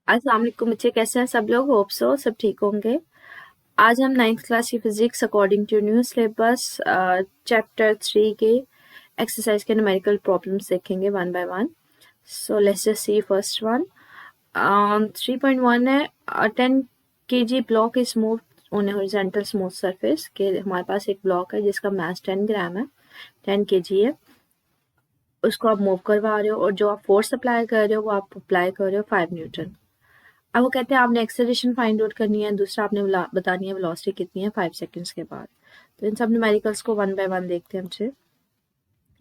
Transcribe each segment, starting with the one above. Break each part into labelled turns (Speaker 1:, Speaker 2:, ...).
Speaker 1: अस्सलाम वालेकुम बच्चे, कैसे हैं सब लोग? होप सो सब ठीक होंगे। आज हम 9th क्लास की physics according to new syllabus chapter 3 के एक्सरसाइज के न्यूमेरिकल प्रॉब्लम्स देखेंगे one by one. So let's just see first one. 3.1 है, 10 kg block is move on a horizontal smooth surface. के हमारे पास एक ब्लॉक है जिसका मास 10 ग्राम है, 10 kg है। उसको आप मूव करवा रहे हो और जो आप फोर्स अप्लाई कर रहे हो वो आप अप्लाई कर रहे हो 5 न्यूटन। अब वो कहते हैं आपने एक्सेलरेशन फाइंड आउट करनी है, दूसरा आपने बतानी है वेलोसिटी कितनी है 5 सेकंड्स के बाद। तो इन सब न्यूमेरिकल्स को वन बाय वन देखते हैं हमसे।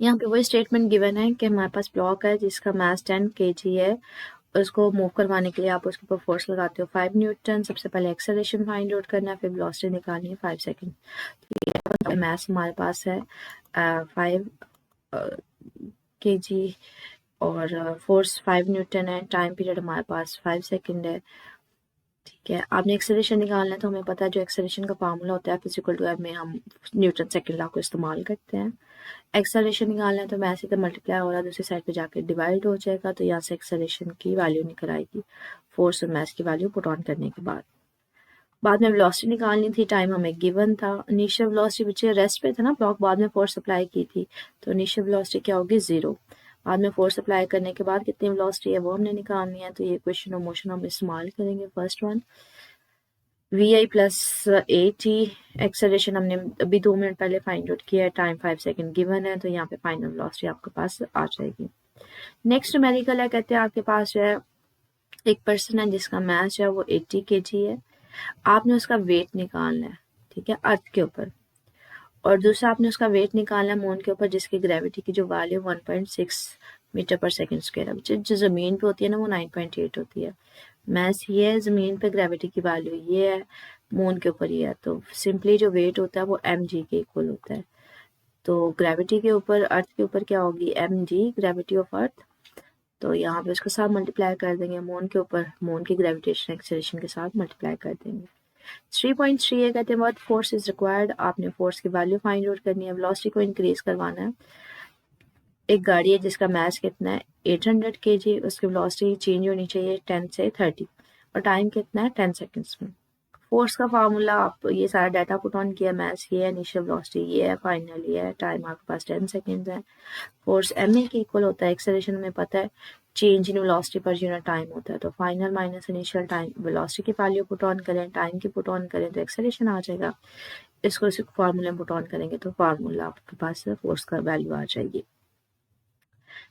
Speaker 1: यहाँ पे वही स्टेटमेंट गिवन है कि हमारे पास ब्लॉक है जिसका मास 10 kg है। उसको मूव करवाने के लिए आप उसके ऊपर फोर्स लगाते हो 5 न्यूटन। सबसे पहले एक्सेलरेशन फाइंड आउट करना है, फिर वेलोसिटी निकालनी है 5 सेकंड। मास हमारे पास है 5 kg और फोर्स 5 न्यूटन है। टाइम पीरियड हमारे पास 5 सेकंड है। ठीक है, आपने एक्सेलरेशन निकालना है तो हमें पता है जो एक्सेलरेशन का फार्मूला होता है F=m में हम न्यूटन सेकंड लॉ को इस्तेमाल करते हैं। एक्सेलरेशन निकालना है तो मैथ से मल्टीप्लाई हो रहा है, दूसरी साइड पे जाके डिवाइड हो जाएगा, तो यहाँ से एक्सेलरेशन की वैल्यू निकल आएगी फोर्स और मैथ की वैल्यू पुट ऑन करने के बाद। बाद में वेलोसिटी निकालनी थी, टाइम हमें गिवन था। इनिशियल वेलोसिटी बच्चे रेस्ट पे था ना ब्लॉक, बाद में फोर्स अप्लाई की थी तो इनिशियल वेलोसिटी क्या होगी 0। बाद में फोर्स अप्लाई करने के बाद कितनी वेलोसिटी है वो हमने निकालनी है, तो ये इक्वेशन ऑफ मोशन हम इस्तेमाल करेंगे। First one VI plus AT। Acceleration हमने अभी 2 मिनट पहले फाइंड आउट किया है, टाइम 5 सेकंड गिवन है, तो यहाँ पे फाइनल वेलोसिटी आपके पास आ जाएगी। नेक्स्ट न्यूमेरिकल है, कहते हैं आपके पास जो है एक पर्सन है जिसका मास है वो 80 kg है। आपने उसका वेट निकालना है, ठीक है, अर्थ के ऊपर। और दूसरा आपने उसका वेट निकालना है मून के ऊपर जिसकी ग्रेविटी की जो वैल्यू 1.6 मीटर पर सेकंड स्क्वायर है। जो ज़मीन पे होती है ना वो 9.8 होती है। मास ये है, ज़मीन पे ग्रेविटी की वैल्यू ये है, मून के ऊपर ये है, तो सिंपली जो वेट होता है वो mg के इक्वल होता है। तो ग्रेविटी के ऊपर अर्थ के ऊपर क्या होगी mg, ग्रेविटी ऑफ अर्थ। तो यहाँ पे उसके साथ मल्टीप्लाई कर देंगे, मून के ऊपर मून की ग्रेविटेशन एक्सेलरेशन के साथ मल्टीप्लाई कर देंगे। 3.3 है, कहते हैं व्हाट फोर्स इज रिक्वायर्ड। आपने फोर्स की वैल्यू फाइंड आउट करनी है, वेलोसिटी को इंक्रीज करवाना है। एक गाड़ी है जिसका मास कितना है 800 kg, उसकी वेलोसिटी चेंज होनी चाहिए 10 से 30 और टाइम कितना है 10 सेकंड्स में। फोर्स का फार्मूला आप ये सारा डाटा पुट ऑन किया, मास ये है, इनिशियल वेलोसिटी ये है, फाइनल ये है, टाइम आपके पास 10 सेकंड्स है। फोर्स ma के इक्वल होता है, एक्सेलरेशन में पता है change in velocity per unit time होता है, तो final minus initial time, velocity की वैल्यू पुट ऑन करें, टाइम की पुट ऑन करें तो एक्सेलरेशन आ जाएगा। इसको इस फार्मूले में पुट ऑन करेंगे तो फार्मूला आपके पास फोर्स का वैल्यू आ जाएगी।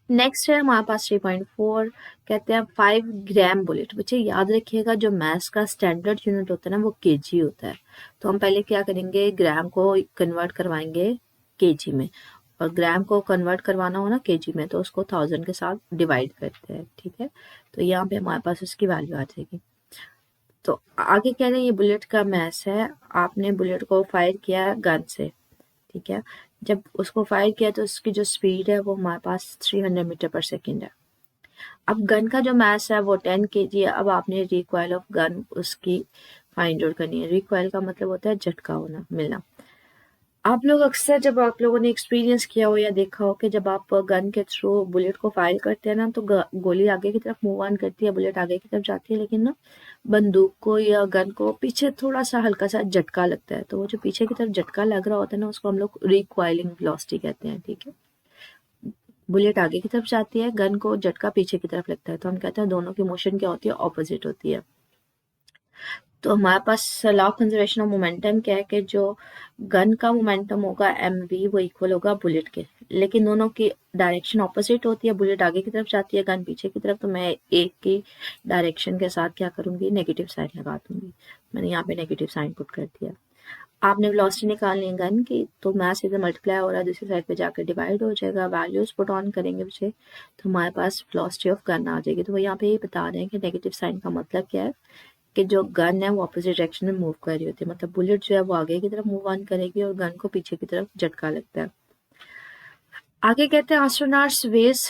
Speaker 1: नेक्स्ट है हमारे पास 3.4, कहते हैं 5 ग्राम बुलेट। बच्चे याद रखिएगा जो मैथ्स का स्टैंडर्ड यूनिट होता है ना वो केजी होता है, तो हम पहले क्या करेंगे ग्राम को कन्वर्ट करवाएंगे केजी में, और ग्राम को कन्वर्ट करवाना हो ना केजी में तो उसको 1000 के साथ डिवाइड करते हैं, ठीक है। तो यहाँ पे हमारे पास उसकी वैल्यू आ जाएगी। तो आगे कह रहे हैं ये बुलेट का मैथ है, आपने बुलेट को फायर किया गन से, ठीक है। जब उसको फायर किया तो उसकी जो स्पीड है वो हमारे पास 300 मीटर पर सेकंड है। अब गन का जो मास है वो 10 kg है। अब आपने रिकॉइल ऑफ गन उसकी फाइंड आउट करनी है। रिकॉइल का मतलब होता है झटका होना, मिलना। आप लोग अक्सर जब आप लोगों ने एक्सपीरियंस किया हो या देखा हो कि जब आप गन के थ्रू बुलेट को फायर करते हैं ना तो गोली आगे की तरफ मूव ऑन करती है, बुलेट आगे की तरफ जाती है, लेकिन ना बंदूक को या गन को पीछे थोड़ा सा हल्का सा झटका लगता है, तो वो जो पीछे की तरफ झटका लग रहा होता है ना उसको हम लोग रिकॉइलिंग वेलोसिटी कहते हैं, ठीक है। बुलेट आगे की तरफ जाती है, गन को झटका पीछे की तरफ लगता है, तो हम कहते हैं दोनों की मोशन क्या होती है, ऑपोजिट होती है। तो हमारे पास law of conservation of momentum क्या है कि जो गन का मोमेंटम होगा mv वो इक्वल होगा बुलेट के, लेकिन दोनों की डायरेक्शन ऑपोजिट होती है। बुलेट आगे की तरफ जाती है, गन पीछे की तरफ, तो मैं एक की डायरेक्शन के साथ क्या करूंगी, नेगेटिव साइन लगा दूंगी। मैंने यहाँ पे नेगेटिव साइन पुट कर दिया। आपने वेलोसिटी निकालनी है गन की, तो मैथ इधर मल्टीप्लाई हो रहा है, दूसरी साइड पे जाकर डिवाइड हो जाएगा, वैल्यूज पुट ऑन करेंगे बच्चे तो हमारे पास वेलोसिटी ऑफ गन आ जाएगी। तो वो यहाँ पे ये बता रहे हैं कि नेगेटिव साइन का मतलब क्या है कि जो गन है वो अपोजिट डायरेक्शन में मूव कर रही होती है, मतलब बुलेट जो है वो आगे की तरफ मूव ऑन करेगी और गन को पीछे की तरफ झटका लगता है। आगे कहते हैं एस्ट्रोनॉट्स वेज,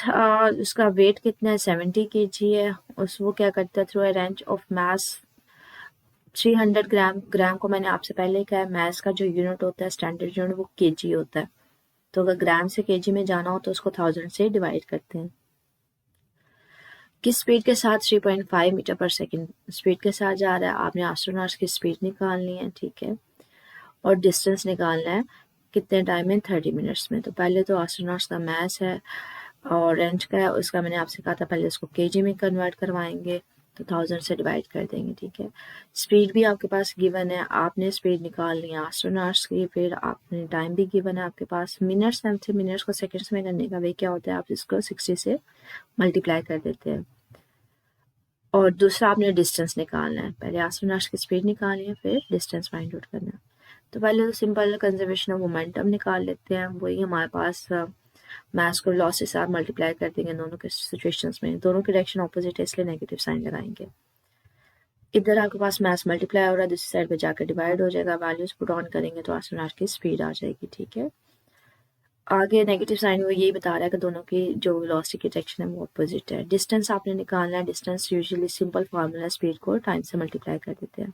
Speaker 1: उसका वेट कितना है 70 kg है, उस वो क्या करता है through a range of mass 300 ग्राम। ग्राम को मैंने आपसे पहले कहा है मास का जो यूनिट होता है स्टैंडर्ड यूनिट वो केजी होता है, तो अगर ग्राम से केजी में जाना हो तो उसको 1000 से डिवाइड करते हैं। किस स्पीड के साथ 3.5 मीटर पर सेकंड स्पीड के साथ जा रहा है। आपने एस्ट्रोनॉट्स की स्पीड निकालनी है, ठीक है, और डिस्टेंस निकालना है कितने टाइम में, 30 मिनट्स में। तो पहले तो एस्ट्रोनॉट्स का मैथ है और रेंज का है, उसका मैंने आपसे कहा था पहले उसको केजी में कन्वर्ट करवाएंगे, तो 1000 से डिवाइड कर देंगे, ठीक है। स्पीड भी आपके पास गिवन है, आपने स्पीड निकालनी है एस्ट्रोनॉट्स की, फिर आपने टाइम भी गिवन है आपके पास। मिनट्स थे, मिनट्स को सेकंड्स में करने का वे क्या होता है, आप इसको 60 से मल्टीप्लाई कर देते हैं। और दूसरा आपने डिस्टेंस निकालना है, पहले एस्ट्रोनॉट्स की स्पीड निकालनी है, फिर डिस्टेंस फाइंड आउट करना है। तो पहले तो सिंपल कंजर्वेशन ऑफ मोमेंटम निकाल लेते हैं, वही हमारे पास मैथ्स को लॉस के साथ मल्टीप्लाई कर देंगे दोनों के सिचुएशंस में। दोनों की डायरेक्शन ऑपोजिट है इसलिए नेगेटिव साइन लगाएंगे। इधर आपके पास मैथ्स मल्टीप्लाई हो रहा है, दूसरी साइड पे जाकर डिवाइड हो जाएगा, वैल्यूज पुट ऑन करेंगे तो एस्ट्रोनॉट की स्पीड आ जाएगी, ठीक है। आगे नेगेटिव साइन वो यही बता रहा है कि दोनों की जो वेलोसिटी की डायरेक्शन है वो ऑपोजिट है। डिस्टेंस आपने निकालना है, distance usually simple formula speed को टाइम से मल्टीप्लाई कर देते हैं,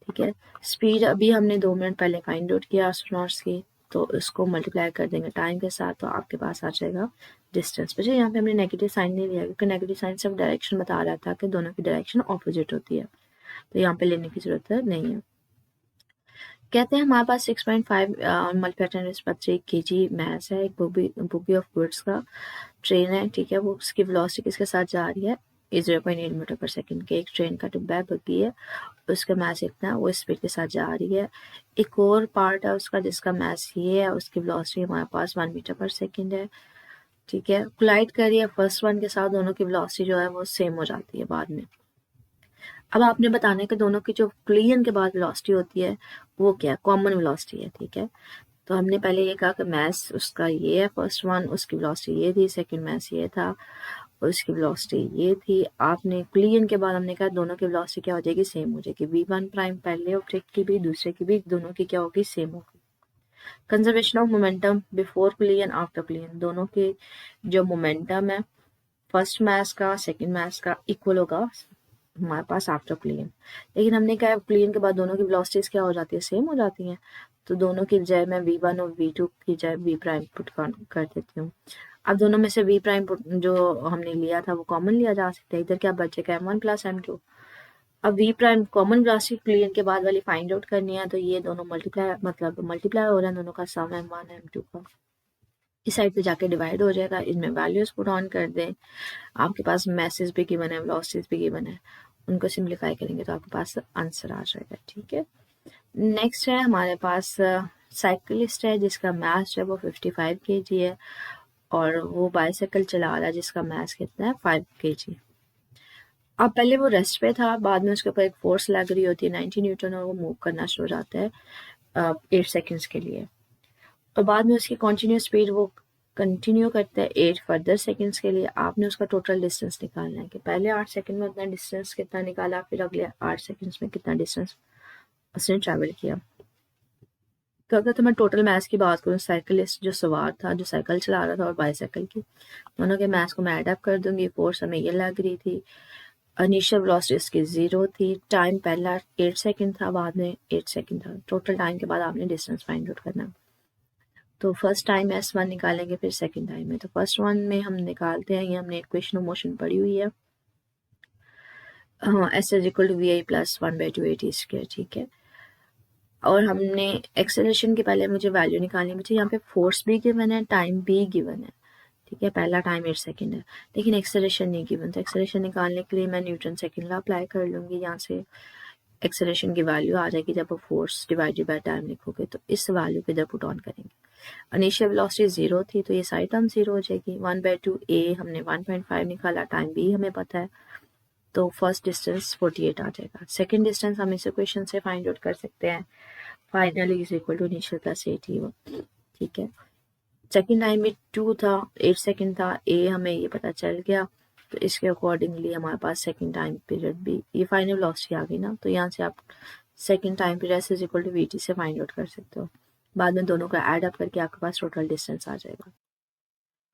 Speaker 1: ठीक है। स्पीड अभी हमने 2 मिनट पहले फाइंड आउट किया एस्ट्रोनॉट्स की, तो इसको मल्टीप्लाई कर देंगे टाइम के साथ, तो आपके पास आ जाएगा डिस्टेंस। वैसे यहाँ पे हमने नेगेटिव साइन नहीं लिया क्योंकि नेगेटिव साइन सिर्फ डायरेक्शन बता रहा था कि दोनों की डायरेक्शन ऑपोजिट होती है, तो यहाँ पे लेने की जरूरत नहीं है। कहते हैं हमारे पास 6.5 मल्टीप्लाई 3 kg मैस है, एक बुगी ऑफ गुड्स का ट्रेन है, ठीक है। वो उसकी वेलोसिटी किसके साथ जा रही है, 0.8 मीटर पर सेकंड के। एक ट्रेन का डिब्बा है, बग्गी है, उसका मैस इतना, वो स्पीड के साथ जा रही है। एक और पार्ट है उसका जिसका मैस ये है, उसकी वेलोसिटी हमारे पास 1 मीटर पर सेकंड है, ठीक है। कोलाइड कर रही है फर्स्ट वन के साथ, दोनों की वेलोसिटी जो है वो सेम हो जाती है बाद में। अब आपने बताना है कि दोनों की जो कोलिजन के बाद वेलोसिटी होती है वो क्या है, कॉमन वेलोसिटी है, ठीक है। तो हमने पहले ये कहा कि मैस उसका ये है फर्स्ट वन, उसकी वेलोसिटी ये थी, सेकंड मैस ये था, और उसकी वेलोसिटी ये थी। आपने कोलिजन के बाद हमने कहा दोनों की वेलोसिटी क्या हो जाएगी, सेम हो जाएगी। v1 प्राइम पहले ऑब्जेक्ट की भी दूसरे की भी, दोनों की क्या होगी, सेम होगी। Conservation of momentum before collision after collision, दोनों के जो मोमेंटम है फर्स्ट मैस का सेकंड मैस का इक्वल होगा हमारे पास आफ्टर कोलिजन। लेकिन हमने कहा कोलिजन के बाद दोनों की वेलोसिटीज क्या हो जाती है, सेम हो जाती हैं, तो दोनों की बजाय मैं v1 और v2 की बजाय v प्राइम पुट कर देती हूँ। अब दोनों में से v प्राइम जो हमने लिया था वो कॉमन लिया जा सकता है, इधर क्या बचेगा m1 प्लस m2। अब v prime common velocity collision के बाद वाली फाइंड आउट करनी है, तो ये दोनों मल्टीप्लाई हो रहा है, दोनों का सम m1 m2 का, इस साइड पे जाके डिवाइड हो जाएगा। इनमें वैल्यूज पुट ऑन कर दें, आपके पास मैसेज भी गिवन है, वेलोसिटीज भी गिवन है, उनको सिंप्लीफाई करेंगे तो आपके पास आंसर आ जाएगा, ठीक है। नेक्स्ट है हमारे पास साइकिलिस्ट है जिसका मास है वो 55 kg है, और वो बाइसाइकिल चला रहा है जिसका मास कितना है 5 kg। अब पहले वो रेस्ट पे था, बाद में उसके ऊपर एक फोर्स लग रही होती है 90 न्यूटन, और वो मूव करना शुरू हो जाता है 8 सेकेंड्स के लिए, और बाद में उसकी कंटिन्यूस स्पीड वो कंटिन्यू करता है 8 फर्दर सेकंड्स के लिए। आपने उसका टोटल डिस्टेंस निकालना है कि पहले 8 सेकंड में उतना डिस्टेंस कितना निकाला, फिर अगले 8 सेकंड्स में कितना डिस्टेंस उसने ट्रैवल किया। तो अगर तो मैं टोटल मैच की बात करूँ, साइकिलिस्ट जो सवार था, जो साइकिल चला रहा था, और बाईसाइकिल की, दोनों के मैच को मैं एड अप कर दूंगी। फोर्स हमें ये लग रही थी, इनिशियल वेलोसिटी इसकी 0 थी, टाइम पहला 8 सेकंड था, बाद में 8 सेकंड था। टोटल टाइम के बाद आपने डिस्टेंस फाइंड आउट करना। तो फर्स्ट टाइम S1 निकालेंगे, फिर सेकंड टाइम में। तो फर्स्ट वन में हम निकालते हैं, ये हमने इक्वेशन ऑफ मोशन पढ़ी हुई है, S is equal to VI plus 1/2 AT square, ठीक है। और हमने एक्सेलरेशन के पहले मुझे वैल्यू निकालनी, मुझे यहाँ पे फोर्स भी गिवन है, टाइम भी गिवन है, ठीक है। पहला टाइम 8 सेकंड है, लेकिन एक्सेलरेशन नहीं गिवन, तो एक्सेलरेशन निकालने के लिए मैं न्यूटन सेकंड लॉ अप्लाई कर लूँगी। यहाँ से एक्सेलरेशन की वैल्यू आ जाएगी, जब आप फोर्स डिवाइडेड बाय टाइम लिखोगे तो इस वैल्यू को इधर पुट ऑन करेंगे। इनिशियल वेलोसिटी 0 थी, तो ये सारी टर्म 0 हो जाएगी। 1/2 A हमने 1.5 निकाला, टाइम भी हमें पता है, तो फर्स्ट डिस्टेंस 48 आ जाएगा। सेकंड डिस्टेंस हम इस इक्वेशन से फाइंड आउट कर सकते हैं, finally is equal to initial plus AT, ठीक है। सेकंड टाइम में 2 था, 8 सेकंड था, A हमें ये पता चल गया, तो इसके अकॉर्डिंगली हमारे पास सेकंड टाइम पीरियड भी, ये फाइनल वेलोसिटी आ गई ना, तो यहाँ से आप second time period is equal to VT से फाइंड आउट कर सकते हो। बाद में दोनों का ऐड अप करके आपके पास टोटल डिस्टेंस आ जाएगा।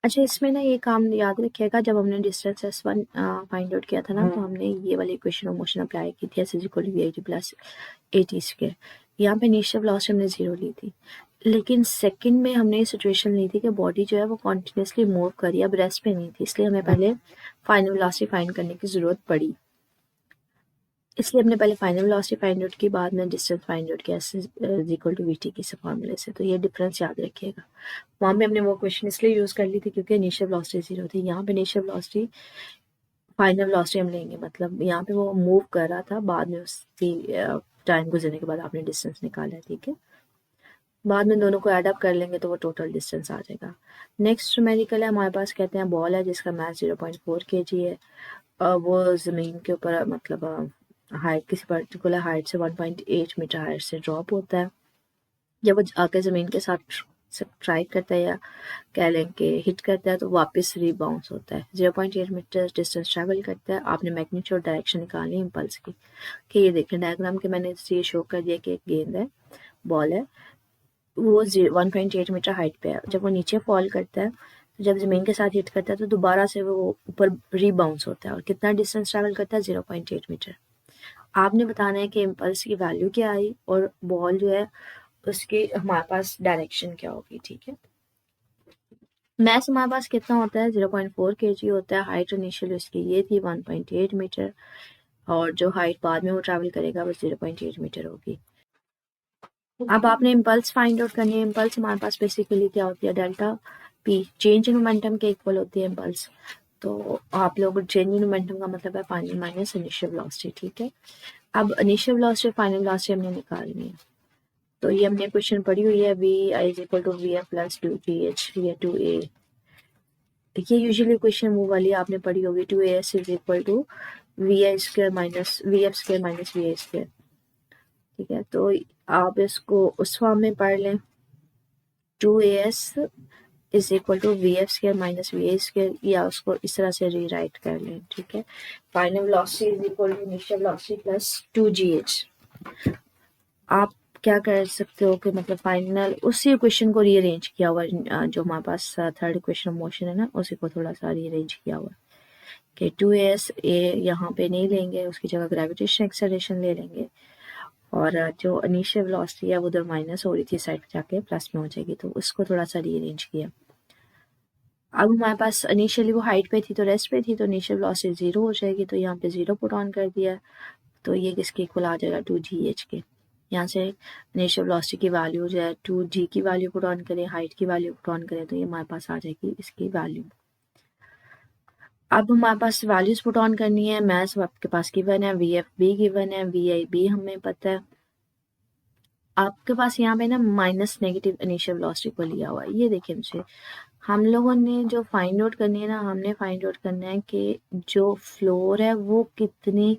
Speaker 1: अच्छा, इसमें ना ये काम याद रखिएगा, जब हमने डिस्टेंस S1 फाइंड आउट किया था ना, तो हमने ये वाली इक्वेशन ऑफ मोशन अप्लाई की थी, S is equal to VIT plus AT square. यहाँ पे इनिशियल वेलोसिटी हमने 0 ली थी, लेकिन सेकंड में हमने ये सिचुएशन ली थी कि बॉडी जो है वो कॉन्टिन्यूसली मूव करी, अब रेस्ट पे नहीं थी, इसलिए हमें पहले फाइनल वेलोसिटी फाइंड करने की ज़रूरत पड़ी। इसलिए हमने पहले फाइनल वेलोसिटी फाइंड आउट की, बाद में डिस्टेंस फाइंड आउट किया इक्वल टू वी टी की फॉर्मूले से। तो ये डिफरेंस याद रखिएगा। वहाँ पे हमने वो क्वेश्चन इसलिए यूज़ कर ली थी क्योंकि इनिशियल वेलोसिटी 0 थी, यहाँ पे इनिशियल वेलोसिटी फाइनल वेलोसिटी हम लेंगे, मतलब यहाँ पे वो मूव कर रहा था, बाद में उसकी टाइम गुजरने के बाद आपने डिस्टेंस निकाला है, ठीक है। बाद में दोनों को ऐड अप कर लेंगे तो वो टोटल डिस्टेंस आ जाएगा। नेक्स्ट न्यूमेरिकल है हमारे पास, कहते हैं बॉल है जिसका मास 0.4 kg है। वो ज़मीन के ऊपर मतलब हाइट, किसी पर्टिकुलर हाइट से 1.8 मीटर हाइट से ड्रॉप होता है। जब वो आके ज़मीन के साथ स्ट्राइक करता है या कह लें कि हिट करता है तो वापस रीबाउंस होता है। 0.8 मीटर डिस्टेंस ट्रैवल करता है। आपने मैग्नीट्यूड डायरेक्शन निकालनी है इम्पल्स की, कि ये देखें डायग्राम के मैंने ये शो कर दिया कि एक गेंद है, बॉल है, वो 1.8 मीटर हाइट पे है। जब वो नीचे फॉल करता है तो जब ज़मीन के साथ हिट करता है तो दोबारा से वो ऊपर रीबाउंस होता है और कितना डिस्टेंस ट्रैवल करता है 0.8 मीटर। आपने बताना है कि इम्पल्स की वैल्यू क्या आई और बॉल जो है उसकी हमारे पास डायरेक्शन क्या होगी, ठीक है। मैस हमारे पास कितना होता है 0.4 kg होता है। हाइट इनिशियल उसकी ये थी 1.8 मीटर और जो हाइट बाद में वो ट्रैवल करेगा वो 0.8 मीटर होगी। अब आपने इम्पल्स फाइंड आउट करनी है। इम्पल्स हमारे पास बेसिकली क्या होती है, delta P, change in momentum के इक्वल होती है इम्पल्स। तो आप लोग चेंज इन मोमेंटम का मतलब है फाइनल माइनस इनिशियल वेलोसिटी, ठीक है। अब इनिशियल वेलोसिटी फाइनल वेलोसिटी हमने निकालनी है। तो ये हमने क्वेश्चन पढ़ी हुई है, V I is equal to V F plus 2 T H 2 A. ये यूजुअली क्वेश्चन वो वाली आपने पढ़ी होगी, 2as is equal to V I square minus V F square minus V I square, ठीक है। तो आप इसको उस फॉर्म में पढ़ लें, 2as is equal to V F square minus V I square, या उसको इस तरह से रीराइट कर लें, ठीक है। Final velocity is equal to initial velocity plus 2gh। आप क्या कर सकते हो कि मतलब फाइनल उसी क्वेश्चन को रीअरेंज किया हुआ, जो हमारे पास थर्ड इक्वेशन ऑफ मोशन है ना, उसी को थोड़ा सा रीअरेंज किया हुआ कि 2as ए यहाँ पे नहीं लेंगे, उसकी जगह ग्रेविटेशन एक्सेलरेशन ले लेंगे और जो इनिशियल वेलोसिटी है वो उधर माइनस हो रही थी साइड जाके प्लस में हो जाएगी, तो उसको थोड़ा सा रीअरेंज किया। अब हमारे पास इनिशियली वो हाइट पे थी तो रेस्ट पे थी, तो इनिशियल वेलोसिटी 0 हो जाएगी, तो यहाँ पे 0 पुट ऑन कर दिया, तो ये किसके इक्वल आ जाएगा 2gh के। यहाँ से इनिशियल वेलोसिटी की वैल्यू जो है 2g की वैल्यू पुट ऑन करें, हाइट की वैल्यू पुट ऑन करें, तो ये हमारे पास आ जाएगी इसकी वैल्यू। अब हमारे पास वैल्यूज पुट ऑन करनी है। मैथ्स आपके पास गिवन है, वी एफ बी गिवन है, वी आई बी हमें पता है। आपके पास यहाँ पे ना माइनस नेगेटिव इनिशियल वेलोसिटी को लिया हुआ है। ये देखिए मुझे, हम लोगों ने जो फाइंड आउट करनी है ना, हमने फाइंड आउट करना है कि जो फ्लोर है वो कितनी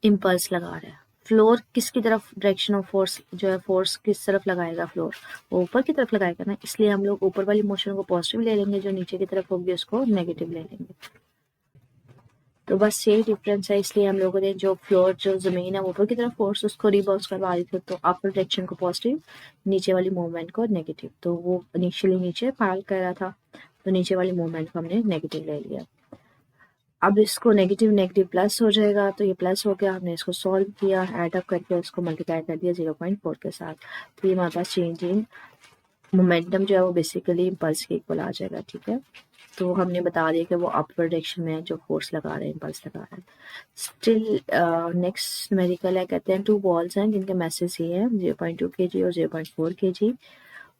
Speaker 1: इम्पल्स लगा रहा है। फ्लोर किसकी तरफ डायरेक्शन ऑफ फोर्स जो है, फोर्स किस तरफ लगाएगा, फ्लोर वो ऊपर की तरफ लगाएगा ना, इसलिए हम लोग ऊपर वाली मोशन को पॉजिटिव ले लेंगे, जो नीचे की तरफ होगी उसको नेगेटिव ले लेंगे। तो बस यही डिफरेंस है, इसलिए हम लोगों ने जो फ्लोर जो ज़मीन है ऊपर की तरफ फोर्स उसको रिबाउंस करवा दी थी, तो अपर डायरेक्शन को पॉजिटिव, नीचे वाली मूवमेंट को नेगेटिव। तो वो इनिशियली नीचे फॉल कर रहा था, तो नीचे वाली मूवमेंट को हमने नेगेटिव ले लिया। अब इसको नेगेटिव नेगेटिव प्लस हो जाएगा, तो ये प्लस हो गया, हमने इसको सॉल्व किया, ऐड अप करके उसको मल्टीप्लाई कर दिया 0.4 के साथ, तो ये हमारे पास चेंज इन मोमेंटम जो है वो बेसिकली इम्पल्स के इक्वल आ जाएगा, ठीक है। तो हमने बता दिया कि वो अपर डायरेक्शन में जो फोर्स लगा रहे हैं, इम्पल्स लगा रहे हैं। स्टिल नेक्स्ट न्यूमेरिकल है, कहते हैं 2 बॉल्स हैं जिनके मैसेज ये है 0.2 kg और 0.4 kg,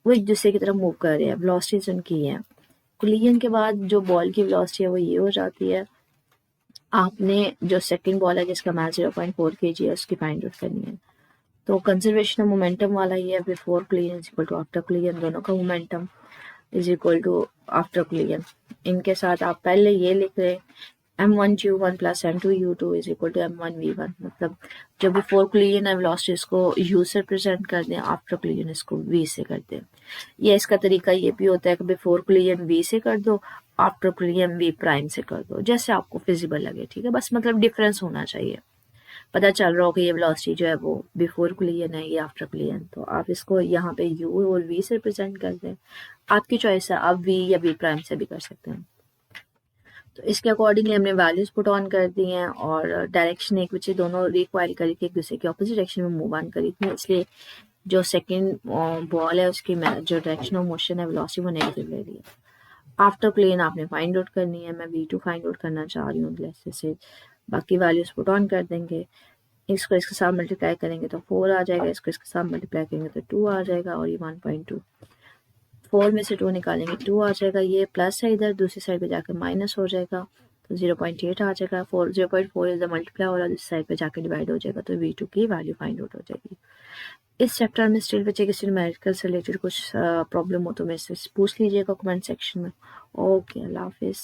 Speaker 1: वो एक दूसरे की तरफ मूव कर रहे हैं, वेलोसिटीज उनकी है। कोलिजन के बाद जो बॉल की वेलोसिटी है वो ये हो जाती है। आपने जो सेकंड बॉल है जिसका मास 0.4 kg है उसकी फाइंड आउट करनी है। तो कंजर्वेशन ऑफ मोमेंटम वाला ये है, before collision is equal to after collision, दोनों का momentum is equal to after collision. इनके साथ आप पहले ये लिख रहे m1q1 plus m2u2 is equal to m1v1, मतलब जो बिफोर कोलिजन है वेलोसिटी इसको u से रिप्रेजेंट कर दें, आफ्टर कोलिजन इसको v से कर दें। ये इसका तरीका ये भी होता है कि बिफोर कोलिजन v से कर दो, आफ्टर कोलिजन v प्राइम से कर दो, जैसे आपको फिजिबल लगे, ठीक है। बस मतलब डिफरेंस होना चाहिए, पता चल रहा हो कि ये वेलोसिटी जो है वो बिफोर कोलिजन है, ये आफ्टर कोलिजन, तो आप इसको यहाँ पे u और v से रिप्रेजेंट कर दें। आपकी चॉइस है, आप v या v प्राइम से भी कर सकते हैं। तो इसके अकॉर्डिंगली हमने वैल्यूज पुट ऑन कर दी हैं और डायरेक्शन एक बच्चे दोनों रिक्वायर करी थी, एक दूसरे के ऑपोजिट डायरेक्शन में मूव ऑन करी थी, इसलिए जो सेकंड बॉल है उसकी जो डायरेक्शन ऑफ मोशन है वेलोसिटी वो नेगेटिव ले रही है। आफ्टर प्लेन आपने फाइंड आउट करनी है, मैं v2 फाइंड आउट करना चाह रही हूँ से बाकी वैल्यूज पुट ऑन कर देंगे। इसको इसके साथ मल्टीप्लाई करेंगे तो 4 आ जाएगा, इसको इसके साथ मल्टीप्लाई करेंगे तो 2 आ जाएगा और ये 1.2। 4 में से 2 निकालेंगे 2 आ जाएगा, ये प्लस है इधर दूसरी साइड पे जाकर माइनस हो जाएगा तो 0.8 आ जाएगा। 0.4 इधर मल्टीप्लाई हो रहा है दूसरी साइड पे जाकर डिवाइड हो जाएगा तो v2 की वैल्यू फाइंड आउट हो जाएगी। इस चैप्टर में स्टिल बच्चे किसी न्यूमेरिकल से रिलेटेड कुछ प्रॉब्लम हो तो मेरे से पूछ लीजिएगा कमेंट सेक्शन में। ओके, अल्लाह हाफिज़।